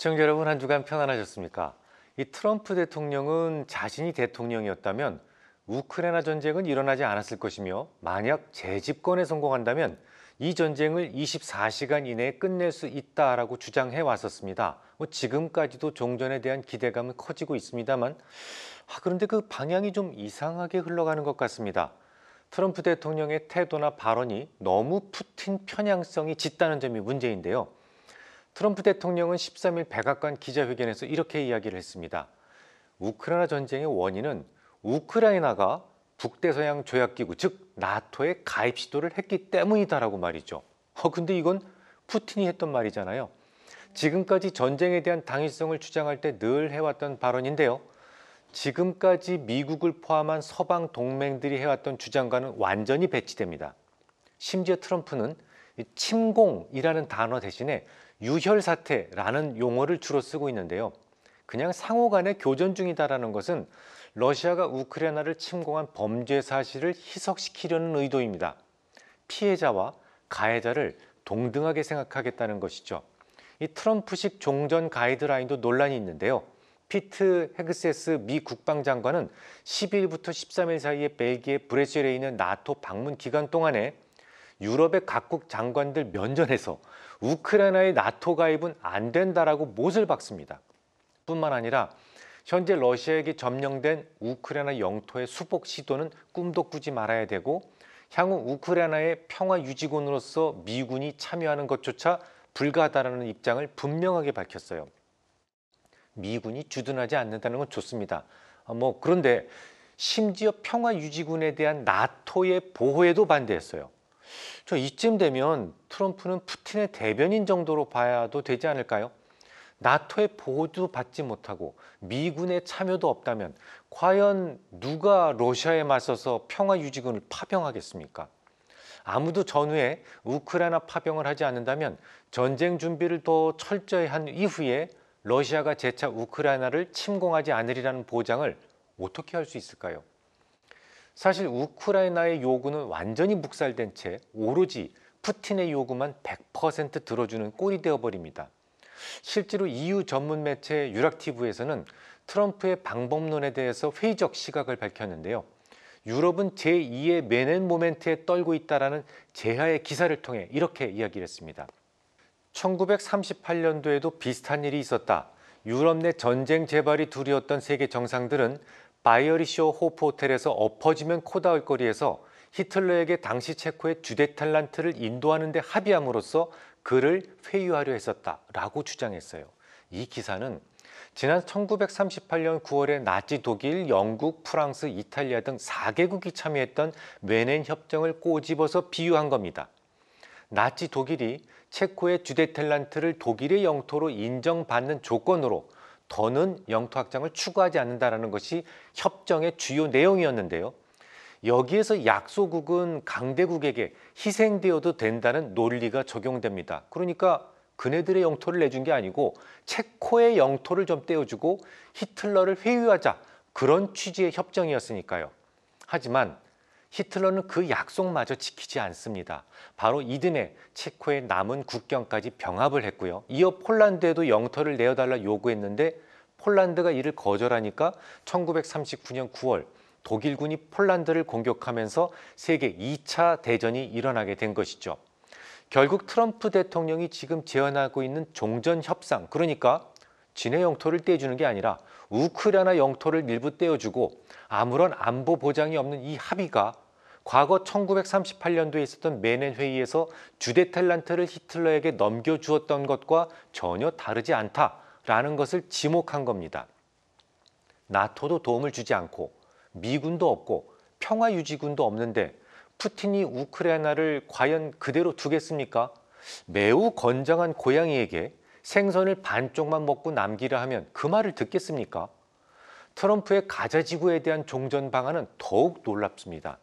시청자 여러분, 한 주간 평안하셨습니까? 이 트럼프 대통령은 자신이 대통령이었다면 우크라이나 전쟁은 일어나지 않았을 것이며, 만약 재집권에 성공한다면 이 전쟁을 24시간 이내에 끝낼 수 있다라고 주장해 왔었습니다. 지금까지도 종전에 대한 기대감은 커지고 있습니다만, 그런데 그 방향이 좀 이상하게 흘러가는 것 같습니다. 트럼프 대통령의 태도나 발언이 너무 푸틴 편향성이 짙다는 점이 문제인데요. 트럼프 대통령은 13일 백악관 기자회견에서 이렇게 이야기를 했습니다. 우크라이나 전쟁의 원인은 우크라이나가 북대서양 조약기구, 즉 나토에 가입 시도를 했기 때문이다라고 말이죠. 근데 이건 푸틴이 했던 말이잖아요. 지금까지 전쟁에 대한 당위성을 주장할 때 늘 해왔던 발언인데요. 지금까지 미국을 포함한 서방 동맹들이 해왔던 주장과는 완전히 배치됩니다. 심지어 트럼프는 침공이라는 단어 대신에 유혈사태라는 용어를 주로 쓰고 있는데요. 그냥 상호 간에 교전 중이다라는 것은 러시아가 우크라이나를 침공한 범죄 사실을 희석시키려는 의도입니다. 피해자와 가해자를 동등하게 생각하겠다는 것이죠. 이 트럼프식 종전 가이드라인도 논란이 있는데요. 피트 헤그세스 미 국방장관은 12일부터 13일 사이에 벨기에 브레셀에 있는 나토 방문 기간 동안에 유럽의 각국 장관들 면전에서 우크라이나의 나토 가입은 안 된다라고 못을 박습니다. 뿐만 아니라 현재 러시아에게 점령된 우크라이나 영토의 수복 시도는 꿈도 꾸지 말아야 되고, 향후 우크라이나의 평화 유지군으로서 미군이 참여하는 것조차 불가하다라는 입장을 분명하게 밝혔어요. 미군이 주둔하지 않는다는 건 좋습니다. 그런데 심지어 평화 유지군에 대한 나토의 보호에도 반대했어요. 이쯤 되면 트럼프는 푸틴의 대변인 정도로 봐야도 되지 않을까요? 나토의 보호도 받지 못하고 미군의 참여도 없다면 과연 누가 러시아에 맞서서 평화유지군을 파병하겠습니까? 아무도 전후에 우크라이나 파병을 하지 않는다면 전쟁 준비를 더 철저히 한 이후에 러시아가 재차 우크라이나를 침공하지 않으리라는 보장을 어떻게 할 수 있을까요? 사실 우크라이나의 요구는 완전히 묵살된 채 오로지 푸틴의 요구만 100% 들어주는 꼴이 되어버립니다. 실제로 EU 전문 매체 유락티브에서는 트럼프의 방법론에 대해서 회의적 시각을 밝혔는데요. 유럽은 제2의 메넨 모멘트에 떨고 있다라는 제하의 기사를 통해 이렇게 이야기를 했습니다. 1938년도에도 비슷한 일이 있었다. 유럽 내 전쟁 재발이 두려웠던 세계 정상들은 바이어리쇼 호프 호텔에서 엎어지면 코 닿을 거리에서 히틀러에게 당시 체코의 주데탈란트를 인도하는 데 합의함으로써 그를 회유하려 했었다라고 주장했어요. 이 기사는 지난 1938년 9월에 나치 독일, 영국, 프랑스, 이탈리아 등 4개국이 참여했던 메넨 협정을 꼬집어서 비유한 겁니다. 나치 독일이 체코의 주데텔란트를 독일의 영토로 인정받는 조건으로 더는 영토 확장을 추구하지 않는다는 것이 협정의 주요 내용이었는데요. 여기에서 약소국은 강대국에게 희생되어도 된다는 논리가 적용됩니다. 그러니까 그네들의 영토를 내준 게 아니고 체코의 영토를 좀 떼어주고 히틀러를 회유하자, 그런 취지의 협정이었으니까요. 하지만 히틀러는 그 약속마저 지키지 않습니다. 바로 이듬해 체코의 남은 국경까지 병합을 했고요. 이어 폴란드에도 영토를 내어달라 요구했는데 폴란드가 이를 거절하니까 1939년 9월 독일군이 폴란드를 공격하면서 세계 2차 대전이 일어나게 된 것이죠. 결국 트럼프 대통령이 지금 제안하고 있는 종전 협상, 그러니까 진해 영토를 떼주는 게 아니라 우크라이나 영토를 일부 떼어주고 아무런 안보 보장이 없는 이 합의가 과거 1938년도에 있었던 메넨 회의에서 주데텔란트를 히틀러에게 넘겨주었던 것과 전혀 다르지 않다라는 것을 지목한 겁니다. 나토도 도움을 주지 않고 미군도 없고 평화유지군도 없는데 푸틴이 우크라이나를 과연 그대로 두겠습니까? 매우 건장한 고양이에게 생선을 반쪽만 먹고 남기라 하면 그 말을 듣겠습니까? 트럼프의 가자 지구에 대한 종전 방안은 더욱 놀랍습니다.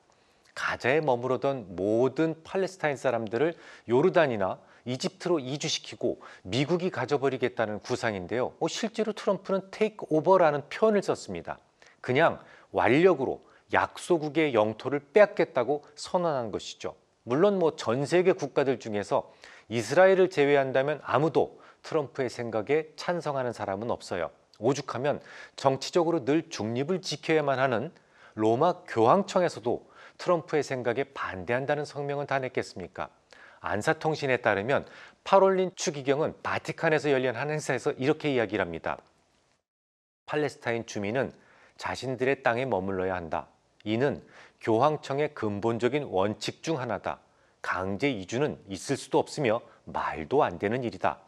가자에 머무르던 모든 팔레스타인 사람들을 요르단이나 이집트로 이주시키고 미국이 가져버리겠다는 구상인데요. 실제로 트럼프는 테이크 오버라는 표현을 썼습니다. 그냥 완력으로 약소국의 영토를 빼앗겠다고 선언한 것이죠. 물론 전 세계 국가들 중에서 이스라엘을 제외한다면 아무도 트럼프의 생각에 찬성하는 사람은 없어요. 오죽하면 정치적으로 늘 중립을 지켜야만 하는 로마 교황청에서도 트럼프의 생각에 반대한다는 성명은 다 냈겠습니까? 안사통신에 따르면 파롤린 추기경은 바티칸에서 열린 한 행사에서 이렇게 이야기를 합니다. 팔레스타인 주민은 자신들의 땅에 머물러야 한다. 이는 교황청의 근본적인 원칙 중 하나다. 강제 이주는 있을 수도 없으며 말도 안 되는 일이다.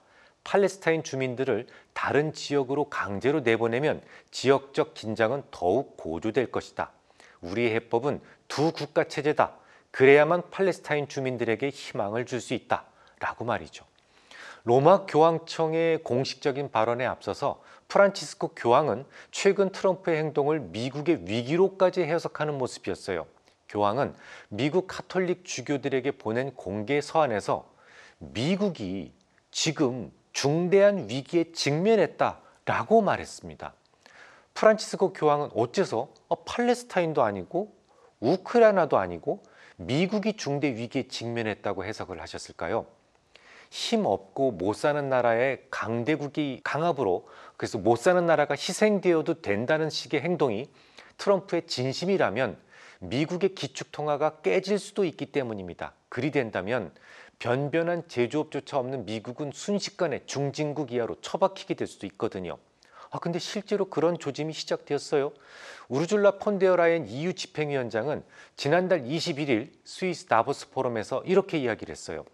팔레스타인 주민들을 다른 지역으로 강제로 내보내면 지역적 긴장은 더욱 고조될 것이다. 우리의 해법은 두 국가 체제다. 그래야만 팔레스타인 주민들에게 희망을 줄 수 있다. 라고 말이죠. 로마 교황청의 공식적인 발언에 앞서서 프란치스코 교황은 최근 트럼프의 행동을 미국의 위기로까지 해석하는 모습이었어요. 교황은 미국 카톨릭 주교들에게 보낸 공개 서한에서 미국이 지금 중대한 위기에 직면했다라고 말했습니다. 프란치스코 교황은 어째서 팔레스타인도 아니고 우크라이나도 아니고 미국이 중대 위기에 직면했다고 해석을 하셨을까요? 힘없고 못 사는 나라의 강대국이 강압으로, 그래서 못 사는 나라가 희생되어도 된다는 식의 행동이 트럼프의 진심이라면 미국의 기축통화가 깨질 수도 있기 때문입니다. 그리 된다면 변변한 제조업조차 없는 미국은 순식간에 중진국 이하로 처박히게 될 수도 있거든요. 근데 실제로 그런 조짐이 시작되었어요. 우르줄라 폰데어라이엔 EU 집행위원장은 지난달 21일 스위스 다보스 포럼에서 이렇게 이야기를 했어요.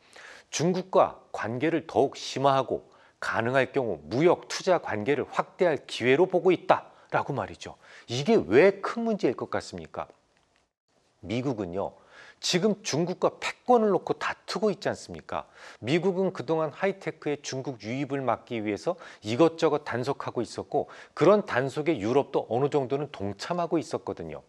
중국과 관계를 더욱 심화하고 가능할 경우 무역 투자 관계를 확대할 기회로 보고 있다라고 말이죠. 이게 왜 큰 문제일 것 같습니까? 미국은요, 지금 중국과 패권을 놓고 다투고 있지 않습니까? 미국은 그동안 하이테크의 중국 유입을 막기 위해서 이것저것 단속하고 있었고, 그런 단속에 유럽도 어느 정도는 동참하고 있었거든요.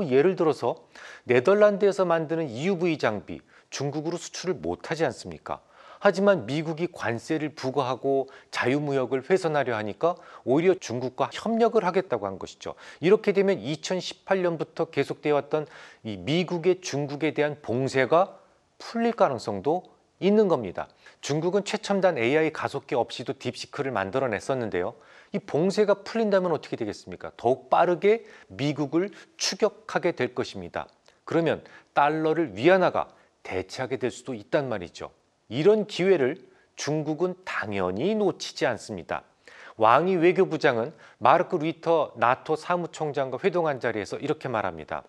예를 들어서 네덜란드에서 만드는 EUV 장비, 중국으로 수출을 못하지 않습니까? 하지만 미국이 관세를 부과하고 자유무역을 훼손하려 하니까 오히려 중국과 협력을 하겠다고 한 것이죠. 이렇게 되면 2018년부터 계속되어 왔던 이 미국의 중국에 대한 봉쇄가 풀릴 가능성도 있는 겁니다. 중국은 최첨단 AI 가속기 없이도 딥시크를 만들어냈었는데요. 이 봉쇄가 풀린다면 어떻게 되겠습니까? 더욱 빠르게 미국을 추격하게 될 것입니다. 그러면 달러를 위안화가 대체하게 될 수도 있단 말이죠. 이런 기회를 중국은 당연히 놓치지 않습니다. 왕이 외교부장은 마르크 루이터 나토 사무총장과 회동한 자리에서 이렇게 말합니다.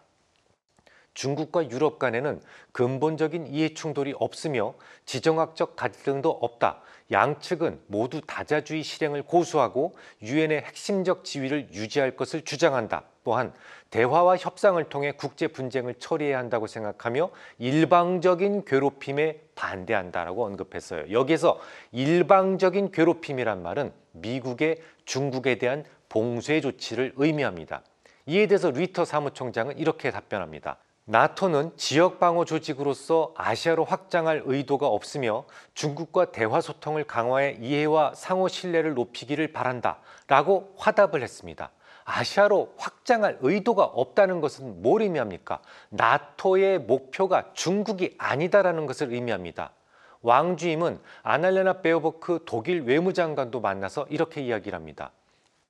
중국과 유럽 간에는 근본적인 이해 충돌이 없으며 지정학적 갈등도 없다. 양측은 모두 다자주의 실행을 고수하고 유엔의 핵심적 지위를 유지할 것을 주장한다. 또한 대화와 협상을 통해 국제 분쟁을 처리해야 한다고 생각하며 일방적인 괴롭힘에 반대한다라고 언급했어요. 여기서 일방적인 괴롭힘이란 말은 미국의 중국에 대한 봉쇄 조치를 의미합니다. 이에 대해서 루이터 사무총장은 이렇게 답변합니다. 나토는 지역방어 조직으로서 아시아로 확장할 의도가 없으며 중국과 대화 소통을 강화해 이해와 상호 신뢰를 높이기를 바란다 라고 화답을 했습니다. 아시아로 확장할 의도가 없다는 것은 뭘 의미합니까? 나토의 목표가 중국이 아니다라는 것을 의미합니다. 왕주임은 아날레나 베어보크 독일 외무장관도 만나서 이렇게 이야기를 합니다.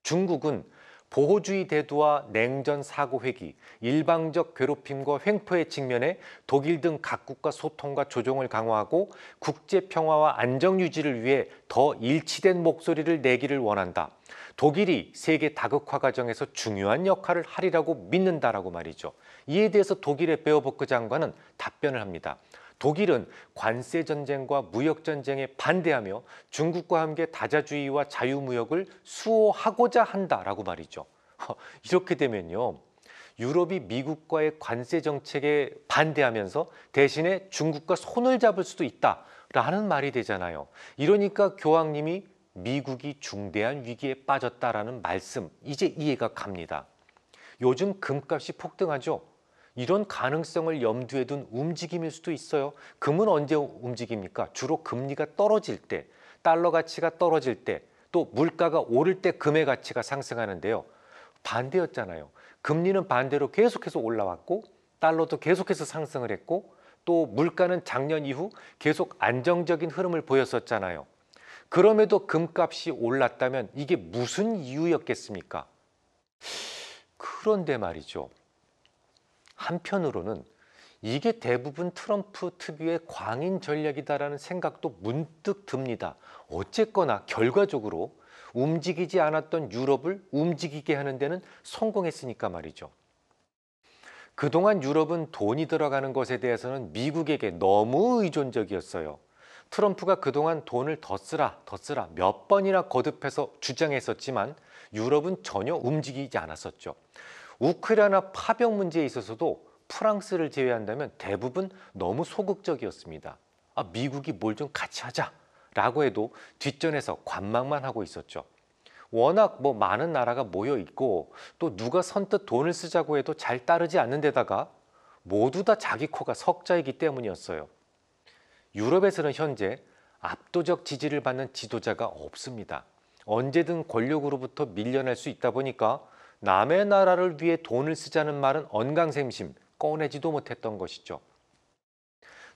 중국은 보호주의 태도와 냉전 사고 회귀, 일방적 괴롭힘과 횡포에 직면해 독일 등 각국과 소통과 조정을 강화하고 국제 평화와 안정 유지를 위해 더 일치된 목소리를 내기를 원한다. 독일이 세계 다극화 과정에서 중요한 역할을 하리라고 믿는다라고 말이죠. 이에 대해서 독일의 베어보크 장관은 답변을 합니다. 독일은 관세 전쟁과 무역 전쟁에 반대하며 중국과 함께 다자주의와 자유무역을 수호하고자 한다라고 말이죠. 이렇게 되면요, 유럽이 미국과의 관세 정책에 반대하면서 대신에 중국과 손을 잡을 수도 있다라는 말이 되잖아요. 이러니까 교황님이 미국이 중대한 위기에 빠졌다라는 말씀, 이제 이해가 갑니다. 요즘 금값이 폭등하죠. 이런 가능성을 염두에 둔 움직임일 수도 있어요. 금은 언제 움직입니까? 주로 금리가 떨어질 때, 달러 가치가 떨어질 때, 또 물가가 오를 때 금의 가치가 상승하는데요. 반대였잖아요. 금리는 반대로 계속해서 올라왔고 달러도 계속해서 상승을 했고 또 물가는 작년 이후 계속 안정적인 흐름을 보였었잖아요. 그럼에도 금값이 올랐다면 이게 무슨 이유였겠습니까? 그런데 말이죠. 한편으로는 이게 대부분 트럼프 특유의 광인 전략이다라는 생각도 문득 듭니다. 어쨌거나 결과적으로 움직이지 않았던 유럽을 움직이게 하는 데는 성공했으니까 말이죠. 그동안 유럽은 돈이 들어가는 것에 대해서는 미국에게 너무 의존적이었어요. 트럼프가 그동안 돈을 더 쓰라 몇 번이나 거듭해서 주장했었지만 유럽은 전혀 움직이지 않았었죠. 우크라이나 파병 문제에 있어서도 프랑스를 제외한다면 대부분 너무 소극적이었습니다. 미국이 뭘 좀 같이 하자라고 해도 뒷전에서 관망만 하고 있었죠. 워낙 많은 나라가 모여 있고 또 누가 선뜻 돈을 쓰자고 해도 잘 따르지 않는 데다가 모두 다 자기 코가 석자이기 때문이었어요. 유럽에서는 현재 압도적 지지를 받는 지도자가 없습니다. 언제든 권력으로부터 밀려날 수 있다 보니까 남의 나라를 위해 돈을 쓰자는 말은 언강생심 꺼내지도 못했던 것이죠.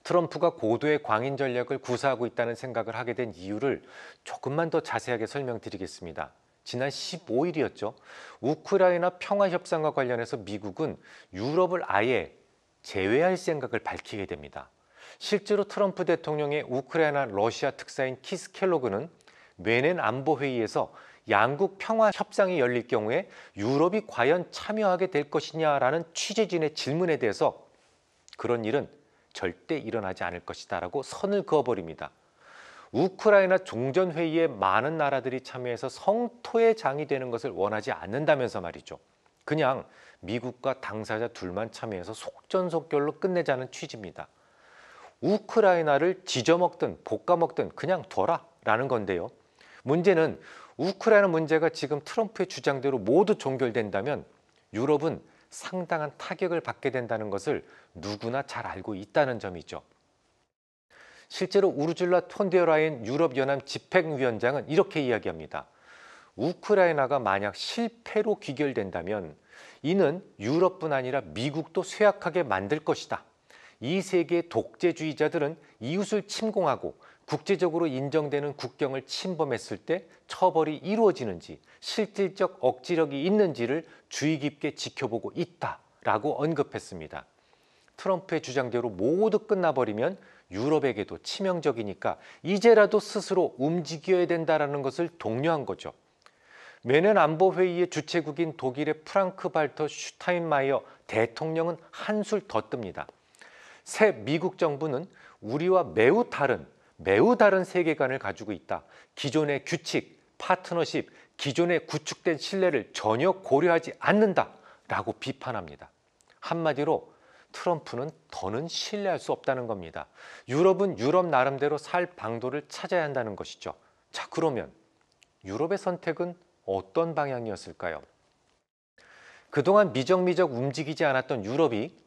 트럼프가 고도의 광인 전략을 구사하고 있다는 생각을 하게 된 이유를 조금만 더 자세하게 설명드리겠습니다. 지난 15일이었죠. 우크라이나 평화협상과 관련해서 미국은 유럽을 아예 제외할 생각을 밝히게 됩니다. 실제로 트럼프 대통령의 우크라이나 러시아 특사인 키스 켈로그는 내년 안보회의에서 양국 평화협상이 열릴 경우에 유럽이 과연 참여하게 될 것이냐라는 취재진의 질문에 대해서 그런 일은 절대 일어나지 않을 것이다 라고 선을 그어버립니다. 우크라이나 종전회의에 많은 나라들이 참여해서 성토의 장이 되는 것을 원하지 않는다면서 말이죠. 그냥 미국과 당사자 둘만 참여해서 속전속결로 끝내자는 취지입니다. 우크라이나를 지져먹든 볶아먹든 그냥 둬라 라는 건데요. 문제는 우크라이나 문제가 지금 트럼프의 주장대로 모두 종결된다면 유럽은 상당한 타격을 받게 된다는 것을 누구나 잘 알고 있다는 점이죠. 실제로 우르줄라 폰데어라인 유럽연합 집행위원장은 이렇게 이야기합니다. 우크라이나가 만약 실패로 귀결된다면 이는 유럽뿐 아니라 미국도 쇠약하게 만들 것이다. 이 세계의 독재주의자들은 이웃을 침공하고 국제적으로 인정되는 국경을 침범했을 때 처벌이 이루어지는지 실질적 억지력이 있는지를 주의 깊게 지켜보고 있다라고 언급했습니다. 트럼프의 주장대로 모두 끝나버리면 유럽에게도 치명적이니까 이제라도 스스로 움직여야 된다는 것을 독려한 거죠. 내년 안보회의의 주최국인 독일의 프랑크 발터 슈타인마이어 대통령은 한술 더 뜹니다. 새 미국 정부는 우리와 매우 다른 세계관을 가지고 있다. 기존의 규칙, 파트너십, 기존에 구축된 신뢰를 전혀 고려하지 않는다라고 비판합니다. 한마디로 트럼프는 더는 신뢰할 수 없다는 겁니다. 유럽은 유럽 나름대로 살 방도를 찾아야 한다는 것이죠. 자, 그러면 유럽의 선택은 어떤 방향이었을까요? 그동안 미적미적 움직이지 않았던 유럽이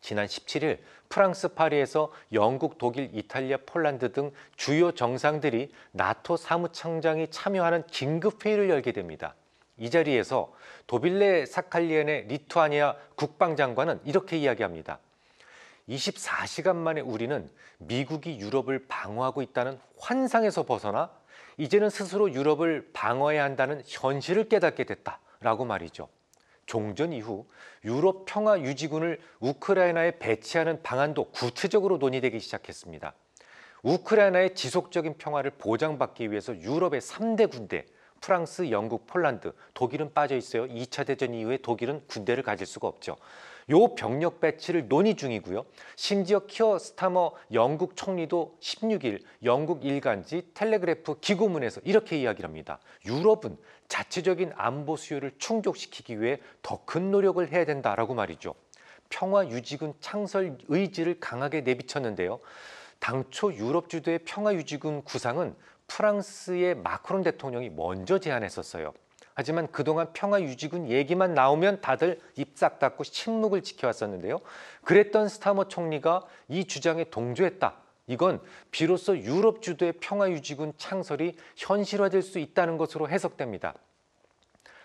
지난 17일 프랑스 파리에서 영국, 독일, 이탈리아, 폴란드 등 주요 정상들이 나토 사무총장이 참여하는 긴급회의를 열게 됩니다. 이 자리에서 도빌레 사칼리엔의 리투아니아 국방장관은 이렇게 이야기합니다. 24시간 만에 우리는 미국이 유럽을 방어하고 있다는 환상에서 벗어나 이제는 스스로 유럽을 방어해야 한다는 현실을 깨닫게 됐다라고 말이죠. 종전 이후 유럽 평화유지군을 우크라이나에 배치하는 방안도 구체적으로 논의되기 시작했습니다. 우크라이나의 지속적인 평화를 보장받기 위해서 유럽의 3대 군대, 프랑스, 영국, 폴란드, 독일은 빠져 있어요. 2차 대전 이후에 독일은 군대를 가질 수가 없죠. 요 병력 배치를 논의 중이고요. 심지어 키어 스타머 영국 총리도 16일 영국 일간지 텔레그래프 기고문에서 이렇게 이야기를 합니다. 유럽은 자체적인 안보 수요를 충족시키기 위해 더 큰 노력을 해야 된다라고 말이죠. 평화유지군 창설 의지를 강하게 내비쳤는데요. 당초 유럽 주도의 평화유지군 구상은 프랑스의 마크롱 대통령이 먼저 제안했었어요. 하지만 그동안 평화유지군 얘기만 나오면 다들 입 싹 닫고 침묵을 지켜왔었는데요. 그랬던 스타머 총리가 이 주장에 동조했다. 이건 비로소 유럽 주도의 평화유지군 창설이 현실화될 수 있다는 것으로 해석됩니다.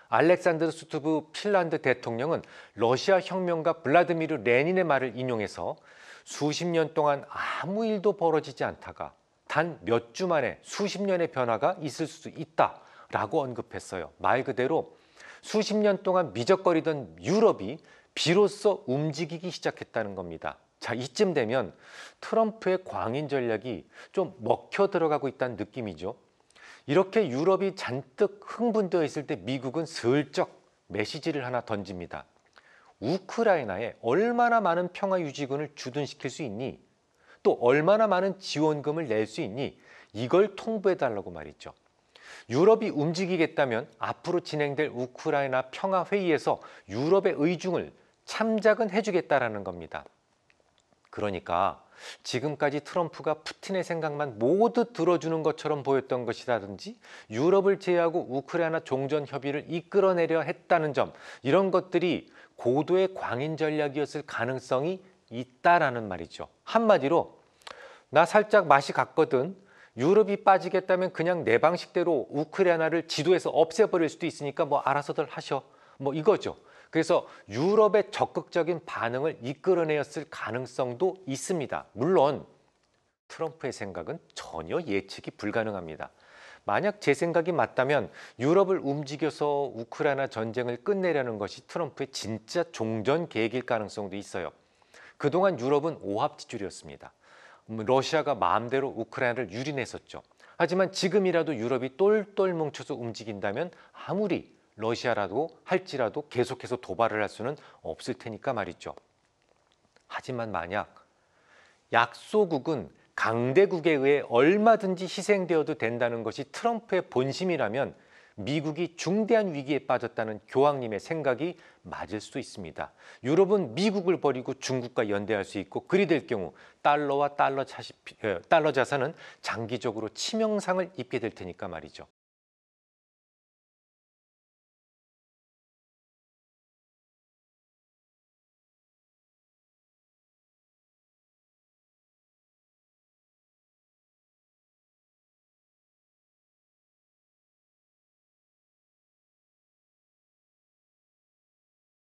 알렉산드르 스투브 핀란드 대통령은 러시아 혁명가 블라드미르 레닌의 말을 인용해서 수십 년 동안 아무 일도 벌어지지 않다가 단 몇 주 만에 수십 년의 변화가 있을 수 있다라고 언급했어요. 말 그대로 수십 년 동안 미적거리던 유럽이 비로소 움직이기 시작했다는 겁니다. 자, 이쯤 되면 트럼프의 광인 전략이 좀 먹혀 들어가고 있다는 느낌이죠. 이렇게 유럽이 잔뜩 흥분되어 있을 때 미국은 슬쩍 메시지를 하나 던집니다. 우크라이나에 얼마나 많은 평화 유지군을 주둔시킬 수 있니? 또 얼마나 많은 지원금을 낼 수 있니? 이걸 통보해달라고 말이죠. 유럽이 움직이겠다면 앞으로 진행될 우크라이나 평화회의에서 유럽의 의중을 참작은 해주겠다라는 겁니다. 그러니까 지금까지 트럼프가 푸틴의 생각만 모두 들어주는 것처럼 보였던 것이라든지 유럽을 제외하고 우크라이나 종전 협의를 이끌어내려 했다는 점, 이런 것들이 고도의 광인 전략이었을 가능성이 있다라는 말이죠. 한마디로 나 살짝 맛이 갔거든. 유럽이 빠지겠다면 그냥 내 방식대로 우크라이나를 지도에서 없애버릴 수도 있으니까 뭐 알아서들 하셔. 뭐 이거죠. 그래서 유럽의 적극적인 반응을 이끌어내었을 가능성도 있습니다. 물론 트럼프의 생각은 전혀 예측이 불가능합니다. 만약 제 생각이 맞다면 유럽을 움직여서 우크라이나 전쟁을 끝내려는 것이 트럼프의 진짜 종전 계획일 가능성도 있어요. 그동안 유럽은 오합지졸이었습니다. 러시아가 마음대로 우크라이나를 유린했었죠. 하지만 지금이라도 유럽이 똘똘 뭉쳐서 움직인다면 아무리 러시아라도 할지라도 계속해서 도발을 할 수는 없을 테니까 말이죠. 하지만 만약 약소국은 강대국에 의해 얼마든지 희생되어도 된다는 것이 트럼프의 본심이라면 미국이 중대한 위기에 빠졌다는 교황님의 생각이 맞을 수도 있습니다. 유럽은 미국을 버리고 중국과 연대할 수 있고, 그리 될 경우 달러 자산은 장기적으로 치명상을 입게 될 테니까 말이죠.